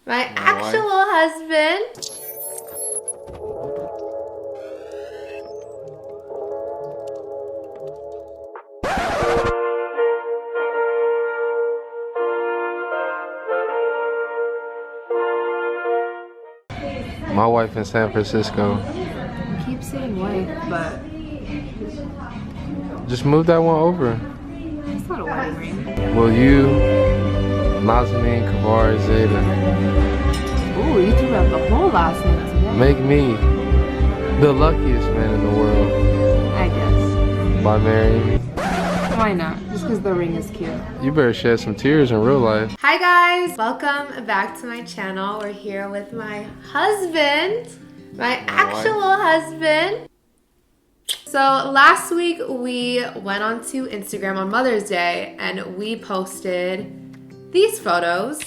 My actual husband. My wife in San Francisco. I keep saying wife, but Just move that one over. it's not a wedding ring. Will you, Nazanin, Kavari, Zeta, Ooh, you threw out the whole last name today. make me the luckiest man in the world I guess. by marrying me? Why not? Just because the ring is cute. You better shed some tears in real life. Hi guys, welcome back to my channel. We're here with my husband, my actual husband. So last week we went onto Instagram on Mother's Day and we posted these photos.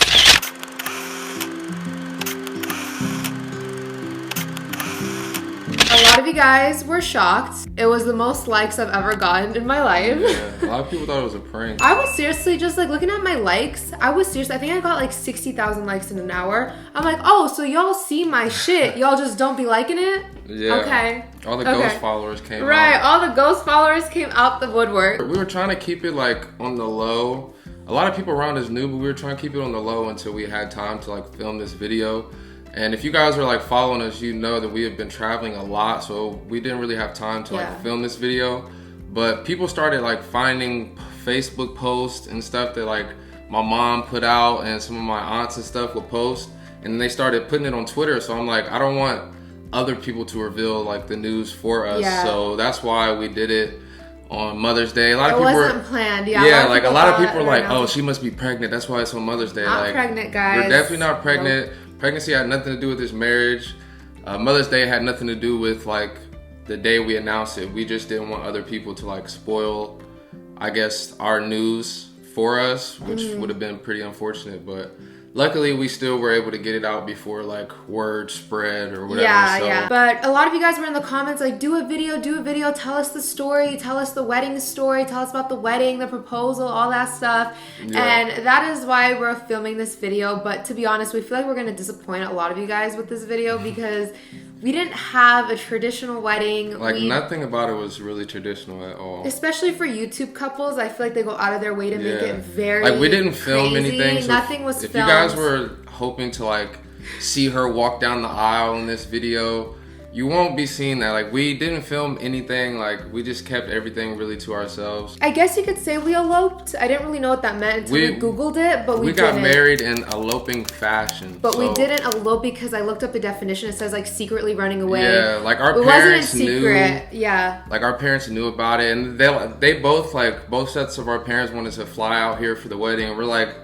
A lot of you guys were shocked. It was the most likes I've ever gotten in my life. Yeah, a lot of people thought it was a prank. I was seriously just like looking at my likes. I think I got like 60,000 likes in an hour. I'm like, oh, so y'all see my shit. Y'all just don't be liking it? Yeah. Okay. All the ghost followers came Right, out. all the ghost followers came out the woodwork. We were trying to keep it like on the low. A lot of people around us knew, but we were trying to keep it on the low until we had time to like film this video. And if you guys are like following us, you know that we have been traveling a lot, so we didn't really have time to like film this video. But people started like finding Facebook posts and stuff that like my mom put out and some of my aunts and stuff would post, and they started putting it on Twitter. So I'm like, I don't want other people to reveal like the news for us. So that's why we did it on Mother's Day. A lot of people wasn't planned. Yeah, like a lot of people were like, oh, she must be pregnant. That's why it's on Mother's Day. Not like, pregnant, guys. We're definitely not pregnant. Nope. Pregnancy had nothing to do with this marriage. Mother's Day had nothing to do with like the day we announced it. We just didn't want other people to like spoil, I guess, our news for us, which would have been pretty unfortunate. But luckily, we still were able to get it out before like word spread or whatever. Yeah. But a lot of you guys were in the comments like, do a video, tell us the story, tell us the wedding story, tell us about the wedding, the proposal, all that stuff. Yeah. And that is why we're filming this video. But to be honest, we feel like we're going to disappoint a lot of you guys with this video because we didn't have a traditional wedding. Like nothing about it was really traditional at all. Especially for YouTube couples, I feel like they go out of their way to make it very like we didn't film crazy. anything. So nothing was filmed. If you guys were hoping to like see her walk down the aisle in this video, you won't be seeing that. Like we didn't film anything. Like we just kept everything really to ourselves. I guess you could say we eloped. I didn't really know what that meant until we Googled it, but we got didn't. married in eloping fashion. But we didn't elope because I looked up the definition. It says like secretly running away. Yeah, like our parents knew. It wasn't a secret. Yeah. Like our parents knew about it, and they both like both sets of our parents wanted to fly out here for the wedding, and we're like,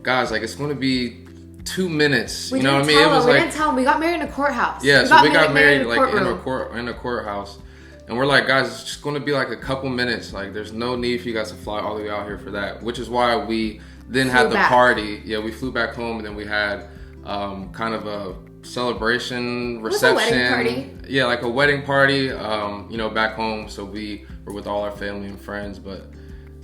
guys, like it's going to be 2 minutes. You know what I mean? We didn't tell them. We got married in a courthouse. Yeah, so we got married like in a courthouse. And we're like, guys, it's just going to be like a couple minutes. Like there's no need for you guys to fly all the way out here for that. Which is why we then had the party. Yeah, we flew back home and then we had kind of a celebration reception. It was a wedding party. Yeah, like a wedding party, back home. So we were with all our family and friends, but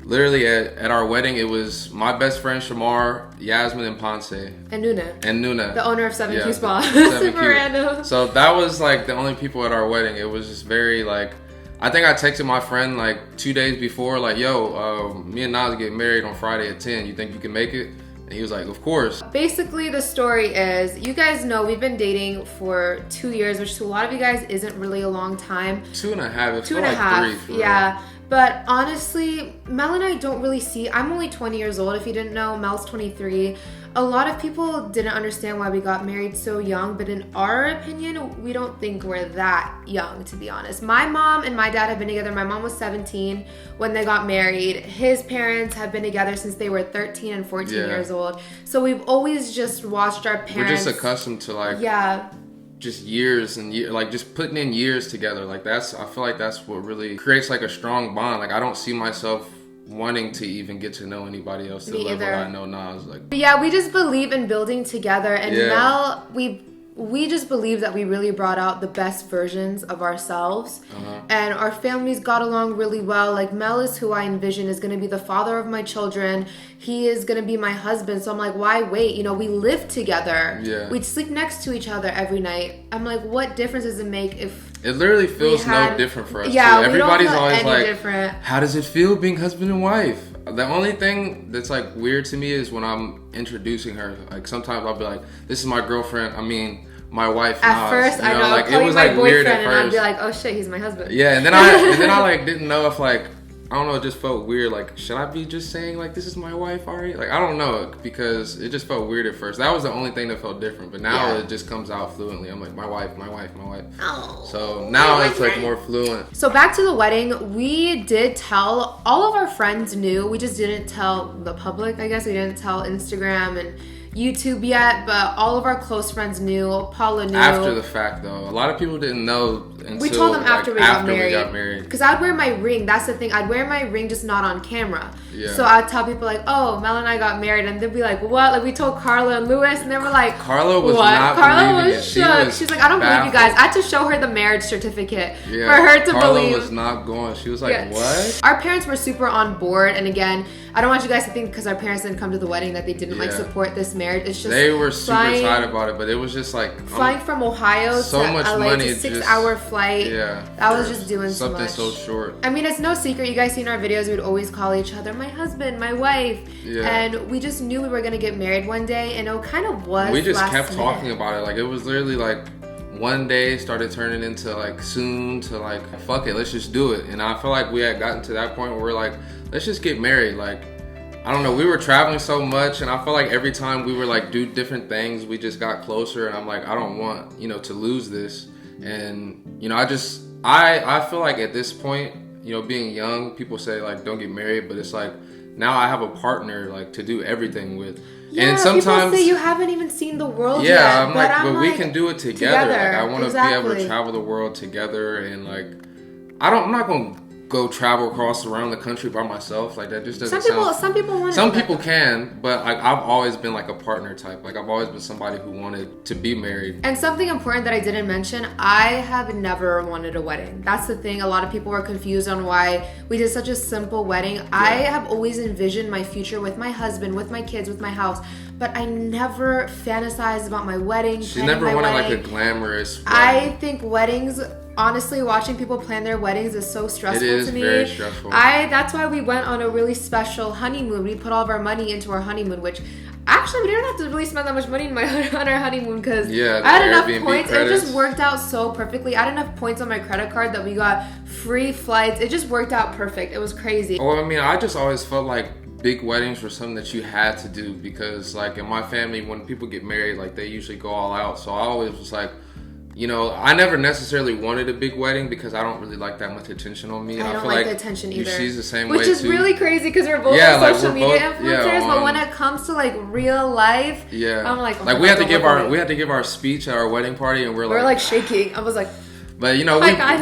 literally at our wedding, it was my best friend Shamar, Yasmin, and Ponce. And Nuna. The owner of 7Q Spa. Super random. So that was like the only people at our wedding. It was just very like, I think I texted my friend like 2 days before, like, yo, me and Nas get married on Friday at 10. You think you can make it? And he was like, of course. Basically, the story is, you guys know we've been dating for 2 years, which to a lot of you guys isn't really a long time. 2.5. 2.5. 3. Yeah. But honestly, Mel and I don't really see, I'm only 20 years old. If you didn't know, Mel's 23. A lot of people didn't understand why we got married so young, but in our opinion, we don't think we're that young, to be honest. My mom and my dad have been together. My mom was 17 when they got married. His parents have been together since they were 13 and 14 years old. So we've always just watched our parents. We're just accustomed to like... just years and years, like just putting in years together. Like I feel like that's what really creates like a strong bond. Like I don't see myself wanting to even get to know anybody else to the level I know Nas. Like, yeah, we just believe in building together. And Mel, we we just believe that we really brought out the best versions of ourselves. And our families got along really well. Like, Mel is who I envision is going to be the father of my children. He is going to be my husband. So I'm like, why wait? You know, we live together. Yeah. We'd sleep next to each other every night. I'm like, what difference does it make if... It literally feels no different for us. Yeah, too. Everybody's always like, different. How does it feel being husband and wife? The only thing that's like weird to me is when I'm introducing her. Like, sometimes I'll be like, this is my girlfriend. I mean, my wife. At first, I know. Like, it was my like boyfriend, weird at and first. I'd be like, oh shit, he's my husband. Yeah, and then I like didn't know if like, I don't know, it just felt weird. Like, should I be just saying like, this is my wife already? Like, I don't know, because it just felt weird at first. That was the only thing that felt different. But now it just comes out fluently. I'm like, my wife, my wife, my wife. Oh, so now it's like more fluent. So back to the wedding, we did tell, all of our friends knew. We just didn't tell the public, I guess. We didn't tell Instagram and YouTube yet, but all of our close friends knew. Paula knew. After the fact, though, a lot of people didn't know until we told them after we got married. Because I'd wear my ring. That's the thing. I'd wear my ring, just not on camera. Yeah. So I'd tell people like, "Oh, Mel and I got married," and they'd be like, "What?" Like, we told Carla and Lewis, and they were like, "Carla was what?" not Carla believing was it. shook. She's like, "I don't believe you guys." I had to show her the marriage certificate for her to Carla believe. Carla was not going. She was like, "What?" Our parents were super on board, and again, I don't want you guys to think because our parents didn't come to the wedding that they didn't like support this marriage. It's just they were super excited about it, but it was just like flying from Ohio so to much LA, money, it's a 6-hour flight. Yeah, that was just doing something so short. I mean, it's no secret. You guys seen our videos. We'd always call each other my husband, my wife, and we just knew we were gonna get married one day, and it kind of was. We just kept talking about it. Like, it was literally like one day started turning into like soon to like, fuck it, let's just do it. And I feel like we had gotten to that point where we're like, let's just get married. Like, I don't know, we were traveling so much, and I feel like every time we were like do different things, we just got closer, and I'm like, I don't want, to lose this. And, I feel like at this point, being young, people say like, don't get married, but it's like, now I have a partner like to do everything with. Yeah, and sometimes people say you haven't even seen the world yet. Yeah, I'm like, we can do it together. Like, I want to be able to Exactly. travel the world together, and like, I'm not going to go travel around the country by myself. Like, that just doesn't Some people want Some people can, but like, I've always been like a partner type. Like, I've always been somebody who wanted to be married. And something important that I didn't mention, I have never wanted a wedding. That's the thing. A lot of people were confused on why we did such a simple wedding. Yeah. I have always envisioned my future with my husband, with my kids, with my house, but I never fantasized about my wedding. She never wanted like a glamorous wedding. I think weddings, honestly, watching people plan their weddings is so stressful to me. It is very stressful. That's why we went on a really special honeymoon. We put all of our money into our honeymoon, which actually we didn't have to really spend that much money on our honeymoon because I had enough Airbnb points. Credits. It just worked out so perfectly. I had enough points on my credit card that we got free flights. It just worked out perfect. It was crazy. Well, I mean, I just always felt like big weddings were something that you had to do because, like, in my family, when people get married, like, they usually go all out. So I always was like, I never necessarily wanted a big wedding because I don't really like that much attention on me. And I don't feel like the attention either. She's the same way too. Which is really crazy because we're both social media influencers, but when it comes to like real life, I'm like, oh, like we had to give our speech at our wedding party, and we're like shaking. I was like, but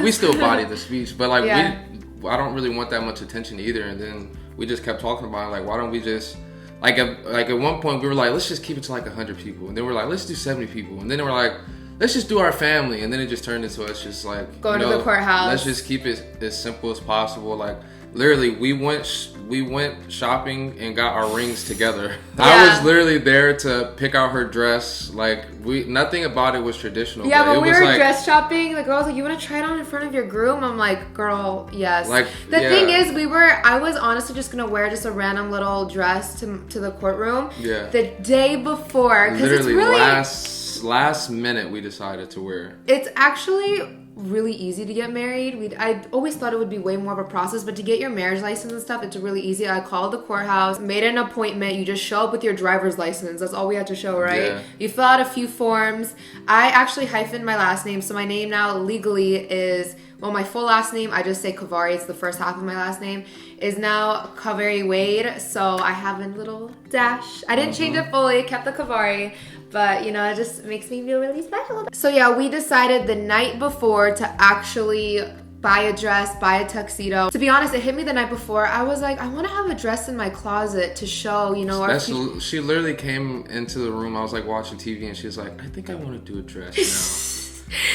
we still bodied the speech, but like I don't really want that much attention either. And then we just kept talking about it, like, why don't we just like at one point we were like, let's just keep it to like 100 people, and then we're like, let's do 70 people, and then we're like, let's just do our family. And then it just turned into us just like going to the courthouse. Let's just keep it as simple as possible. Like, literally, we went shopping and got our rings together. Yeah. I was literally there to pick out her dress. Like, nothing about it was traditional. Yeah, but we were dress shopping. The girl was like, "You want to try it on in front of your groom?" I'm like, "Girl, yes." Like, the thing is, I was honestly just gonna wear just a random little dress to the courtroom. Yeah. The day before, because it's really last minute we decided to wear. It's actually really easy to get married. I always thought it would be way more of a process, but to get your marriage license and stuff, it's really easy. I called the courthouse, made an appointment. You just show up with your driver's license. That's all we had to show, right? Yeah. You fill out a few forms. I actually hyphened my last name, so my name now legally is, well, my full last name, I just say Kavari, it's the first half of my last name, is now Kavari Wade. So I have a little dash. I didn't change it fully, kept the Kavari. But, it just makes me feel really special. So, yeah, we decided the night before to actually buy a dress, buy a tuxedo. To be honest, it hit me the night before. I was like, I want to have a dress in my closet to show, you know. She literally came into the room. I was like watching TV, and she was like, I think I want to do a dress now.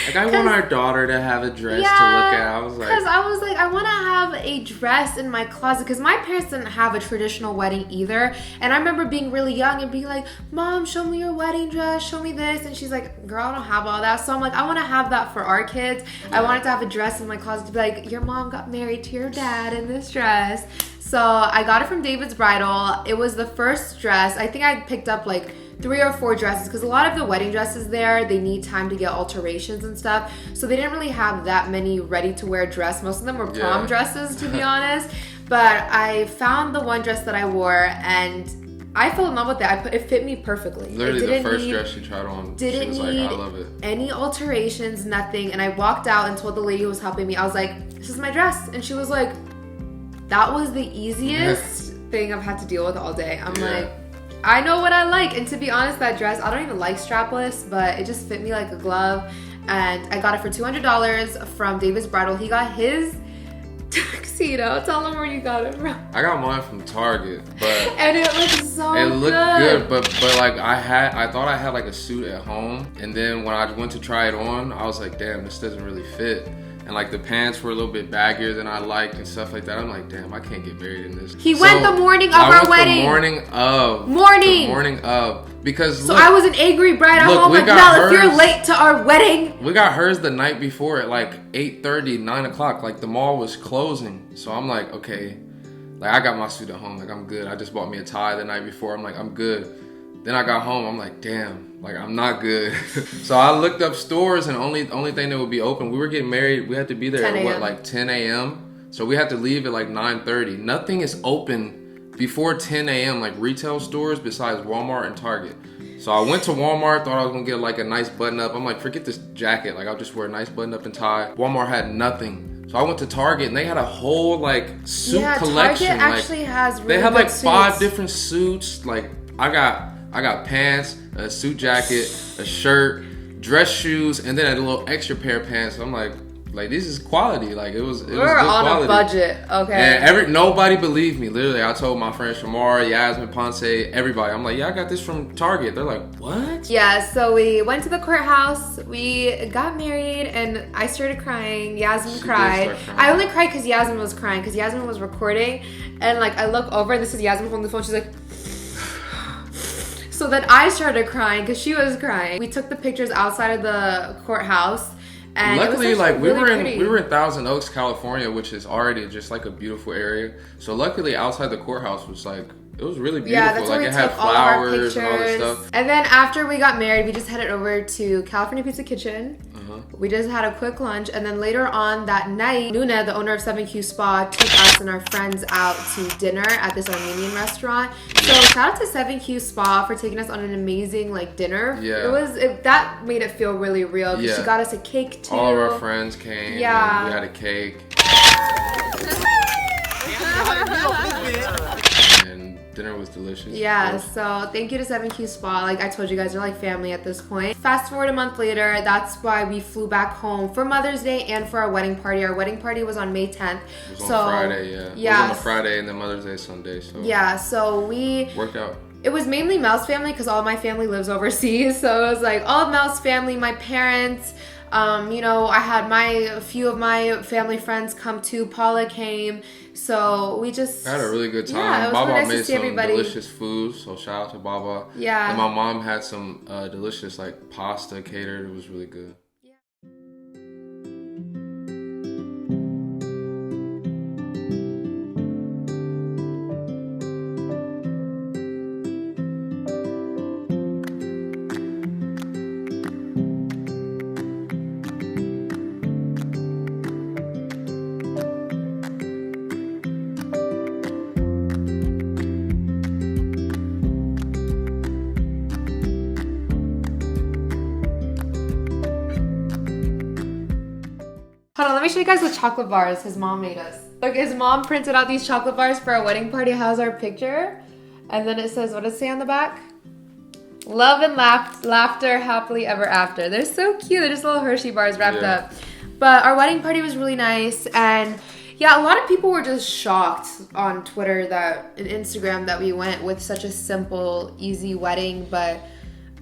Like, I want our daughter to have a dress to look at. I was like, I want to have a dress in my closet, because my parents didn't have a traditional wedding either. And I remember being really young and being like, Mom, show me your wedding dress, show me this. And she's like, girl, I don't have all that. So I'm like, I want to have that for our kids. I wanted to have a dress in my closet to be like, your mom got married to your dad in this dress. So I got it from David's Bridal. It was the first dress. I think I picked up like 3 or 4 dresses, because a lot of the wedding dresses there, they need time to get alterations and stuff. So they didn't really have that many ready to wear dress. Most of them were prom dresses, to be honest. But I found the one dress that I wore, and I fell in love with it. It fit me perfectly. Literally the first dress she tried on, she was like, I love it. Any alterations, nothing. And I walked out and told the lady who was helping me, I was like, this is my dress. And she was like, that was the easiest thing I've had to deal with all day. I'm like, I know what I like. And to be honest, that dress, I don't even like strapless, but it just fit me like a glove. And I got it for $200 from David's Bridal. He got his tuxedo. Tell him where you got it from. I got mine from Target, but and it looked so good. It looked good, but like I thought I had like a suit at home, and then when I went to try it on, I was like, damn, this doesn't really fit. And like the pants were a little bit baggier than I liked and stuff like that. I'm like, damn, I can't get married in this. He went the morning of our wedding. The morning of. The morning of. Because so I was an angry bride at home. Like, Mel, if you're late to our wedding. We got hers the night before at like 8:30, 9 o'clock. Like the mall was closing. So I'm like, okay. Like I got my suit at home. Like I'm good. I just bought me a tie the night before. I'm like, I'm good. Then I got home, I'm like, damn, like I'm not good. So I looked up stores, and only thing that would be open, we were getting married, we had to be there at like 10 a.m. So we had to leave at like 9:30. Nothing is open before 10 a.m. like retail stores besides Walmart and Target. So I went to Walmart, thought I was gonna get like a nice button up. I'm like, forget this jacket, like I'll just wear a nice button up and tie. Walmart had nothing. So I went to Target, and they had a whole like suit collection. Target actually has really they had like suits. 5 different suits. Like I got pants, a suit jacket, a shirt, dress shoes, and then a little extra pair of pants. I'm like this is quality. Like it was good on quality. A budget, okay. And nobody believed me. Literally, I told my friends Shamar, Yasmin, Ponce, everybody. I'm like, yeah, I got this from Target. They're like, what? Yeah, so we went to the courthouse. We got married, and I started crying. Yasmin cried. I only cried because Yasmin was crying, because Yasmin was recording, and like I look over, and this is Yasmin holding the phone. She's like. So then I started crying because she was crying. We took the pictures outside of the courthouse. And luckily, like we really were in Thousand Oaks, California, which is already just like a beautiful area. So luckily, outside the courthouse was like, it was really beautiful. Yeah, that's where like we it had took all of our flowers and all this pictures. stuff. And then after we got married, we just headed over to California Pizza Kitchen. We just had a quick lunch, and then later on that night, Nuna, the owner of 7Q Spa, took us and our friends out to dinner at this Armenian restaurant. So shout out to 7Q Spa for taking us on an amazing like dinner. Yeah, that made it feel really real. Yeah. She got us a cake too. All of our friends came. Yeah, we had a cake. And dinner was delicious. Yeah, so thank you to 7Q Spa. Like I told you guys, they're like family at this point. Fast forward a month later, that's why we flew back home for Mother's Day and for our wedding party. Our wedding party was on May 10th. It was on Friday, yeah. It was on a Friday, and then Mother's Day Sunday. So yeah, so we worked out. It was mainly Mel's family because all of my family lives overseas. So it was like all of Mel's family, my parents. You know, I had a few of my family friends come too. Paula came. So we just had a really good time. Yeah, it was Baba really nice made to see some everybody. delicious food, so shout out to Baba. Yeah. And my mom had some delicious like pasta catered. It was really good. Hold on, let me show you guys the chocolate bars his mom made us. Look, his mom printed out these chocolate bars for our wedding party. It has our picture. And then it says, what does it say on the back? Love and laughter happily ever after. They're so cute. They're just little Hershey bars wrapped up. But our wedding party was really nice, and yeah, a lot of people were just shocked on Twitter and Instagram that we went with such a simple, easy wedding. But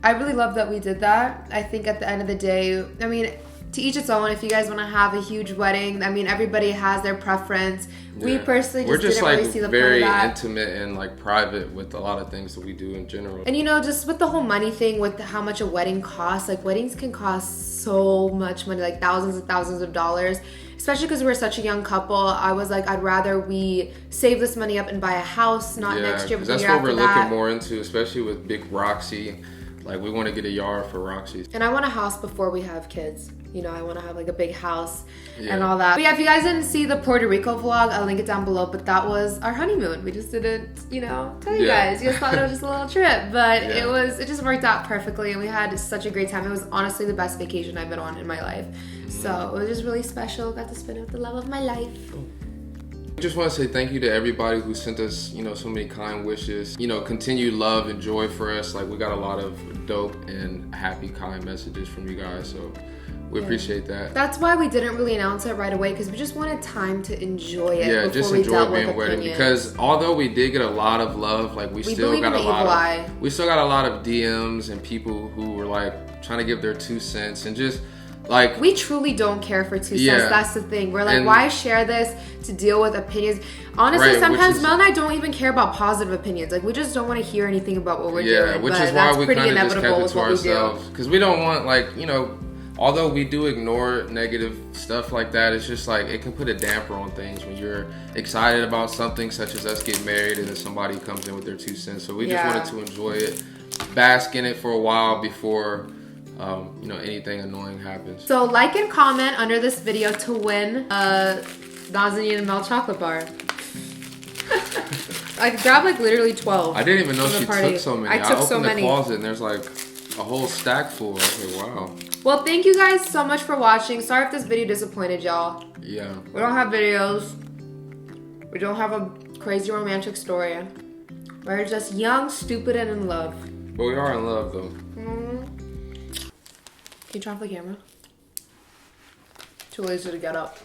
I really love that we did that. I think at the end of the day, I mean, to each its own. If you guys want to have a huge wedding, I mean, everybody has their preference. Yeah. We personally didn't really see the point of that. We're just very intimate and like private with a lot of things that we do in general. And you know, just with the whole money thing, with how much a wedding costs, like weddings can cost so much money, like thousands and thousands of dollars. Especially because we're such a young couple, I was like, I'd rather we save this money up and buy a house, not next year, but the year after that. That's what we're looking more into, especially with big Roxy. Like, we want to get a yard for Roxy. And I want a house before we have kids. You know, I want to have like a big house and all that. But yeah, if you guys didn't see the Puerto Rico vlog, I'll link it down below. But that was our honeymoon. We just didn't, you know, tell you guys. You just thought it was just a little trip. But it just worked out perfectly. And we had such a great time. It was honestly the best vacation I've been on in my life. So it was just really special. Got to spend it with the love of my life. I just want to say thank you to everybody who sent us, you know, so many kind wishes. You know, continued love and joy for us. Like, we got a lot of dope and happy, kind messages from you guys. So we appreciate that. That's why we didn't really announce it right away, because we just wanted time to enjoy it. Yeah, just enjoy being wedding. Because although we did get a lot of love, like we still got a lot of DMs and people who were like trying to give their 2 cents and just like, we truly don't care for 2 cents. That's the thing. We're like, why share this to deal with opinions? Honestly, sometimes Mel and I don't even care about positive opinions. Like, we just don't want to hear anything about what we're doing. Yeah, which is why we kind of just kept it to ourselves. Because we don't want, like, you know, although we do ignore negative stuff like that, it's just like it can put a damper on things when you're excited about something such as us getting married and then somebody comes in with their 2 cents. So we just wanted to enjoy it, bask in it for a while before you know, anything annoying happens. So like and comment under this video to win Nazanin and Mel chocolate bar. I grabbed like literally 12. I didn't even know she took so many. I opened the closet and there's like a whole stack full. I was like, wow. Well, thank you guys so much for watching. Sorry if this video disappointed y'all. Yeah. We don't have videos. We don't have a crazy romantic story. We're just young, stupid, and in love. But we are in love, though. Can you turn off the camera? Too lazy to get up.